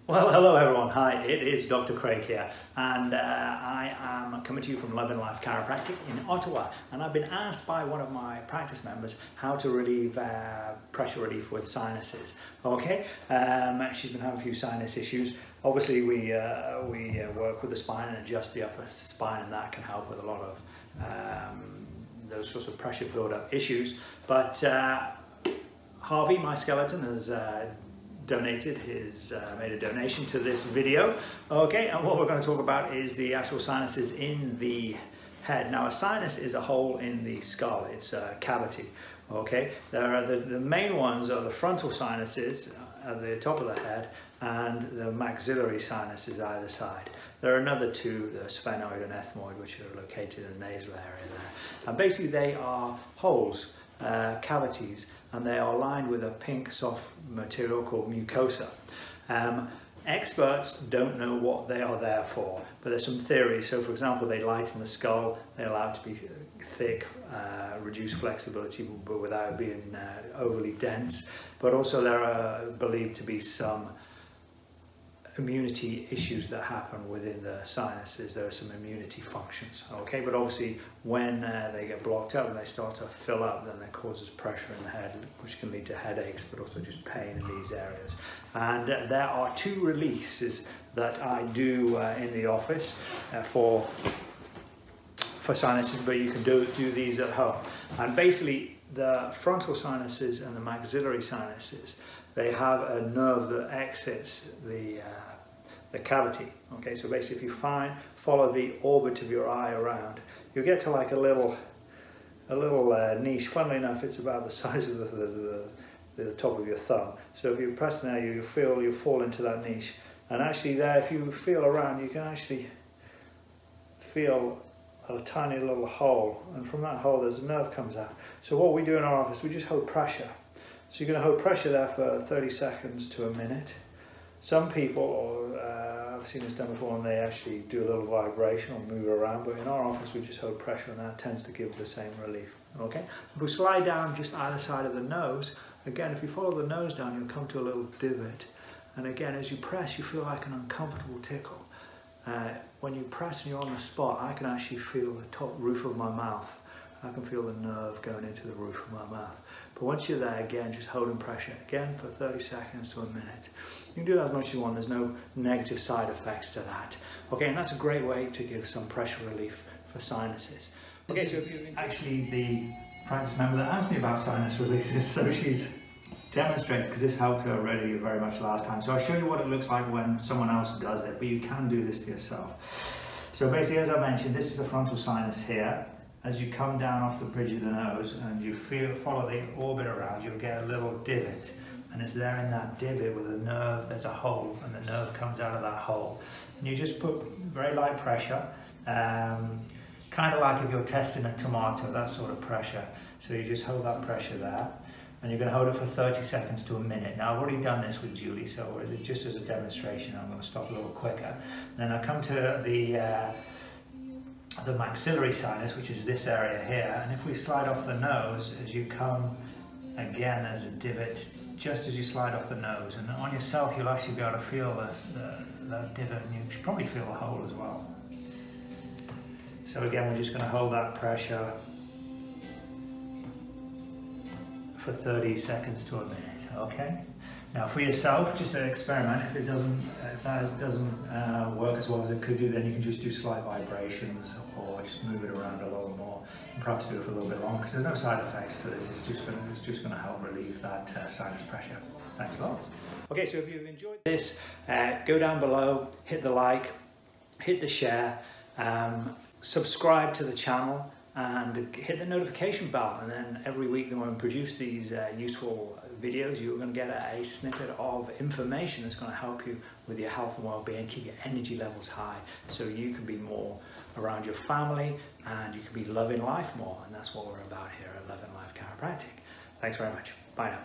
Well, hello everyone. Hi, it is Dr. Craig here, and I am coming to you from Love and Life Chiropractic in Ottawa. And I've been asked by one of my practice members how to relieve pressure relief with sinuses. Okay, she's been having a few sinus issues. Obviously, we work with the spine and adjust the upper spine, and that can help with a lot of those sorts of pressure build-up issues. But Harvey, my skeleton, has made a donation to this video. Okay, and what we're going to talk about is the actual sinuses in the head. Now, a sinus is a hole in the skull. It's a cavity. Okay, there are the main ones are the frontal sinuses at the top of the head and the maxillary sinuses either side. There are another two, the sphenoid and ethmoid, which are located in the nasal area there. And basically they are holes, cavities, and they are lined with a pink soft material called mucosa. Experts don't know what they are there for, but there's some theories. So for example, they lighten the skull, they allow it to be thick, reduce flexibility but without being overly dense. But also there are believed to be some immunity issues that happen within the sinuses. There are some immunity functions, okay? But obviously when they get blocked up and they start to fill up, then that causes pressure in the head, which can lead to headaches, but also just pain in these areas. And there are two releases that I do in the office for sinuses, but you can do these at home. And basically the frontal sinuses and the maxillary sinuses, they have a nerve that exits the cavity. Okay, so basically if you follow the orbit of your eye around, you'll get to like a little niche. Funnily enough, it's about the size of the top of your thumb. So if you press there, you fall into that niche. And actually there, if you feel around, you can actually feel a tiny little hole. And from that hole, there's a nerve comes out. So what we do in our office, we just hold pressure. So you're going to hold pressure there for 30 seconds to a minute. Some people, I've seen this done before, and they actually do a little vibration or move around, but in our office we just hold pressure, and that tends to give the same relief. Okay? If we slide down just either side of the nose, again, if you follow the nose down, you'll come to a little divot. And again, as you press, you feel like an uncomfortable tickle. When you press and you're on the spot, I can actually feel the top roof of my mouth. I can feel the nerve going into the roof of my mouth. But once you're there, again, just holding pressure, again, for 30 seconds to a minute. You can do that as much as you want. There's no negative side effects to that. Okay, and that's a great way to give some pressure relief for sinuses. Okay, so actually the practice member that asked me about sinus releases, so she's demonstrated, because this helped her already very much last time. So I'll show you what it looks like when someone else does it, but you can do this to yourself. So basically, as I mentioned, this is the frontal sinus here. As you come down off the bridge of the nose and you follow the orbit around, you'll get a little divot. And it's there in that divot with a nerve, there's a hole, and the nerve comes out of that hole. And you just put very light pressure, kind of like if you're testing a tomato, that sort of pressure. So you just hold that pressure there, and you're going to hold it for 30 seconds to a minute. Now I've already done this with Julie, so just as a demonstration, I'm going to stop a little quicker. Then I come to the maxillary sinus, which is this area here, and if we slide off the nose, as you come, again there's a divot just as you slide off the nose, and on yourself you'll actually be able to feel that divot, and you should probably feel the hole as well. So again, we're just going to hold that pressure for 30 seconds to a minute. Okay, now for yourself, just an experiment. If that doesn't work as well as it could do, then you can just do slight vibrations or just move it around a little more, and perhaps do it for a little bit longer, because there's no side effects to this. It's just going to help relieve that sinus pressure. Thanks a lot. Okay, so if you've enjoyed this, go down below, hit the like, hit the share, subscribe to the channel, and hit the notification bell, and then every week when we produce these useful videos, you're going to get a snippet of information that's going to help you with your health and well-being, keep your energy levels high, so you can be more around your family and you can be loving life more. And that's what we're about here at Love and Life Chiropractic. Thanks very much. Bye now.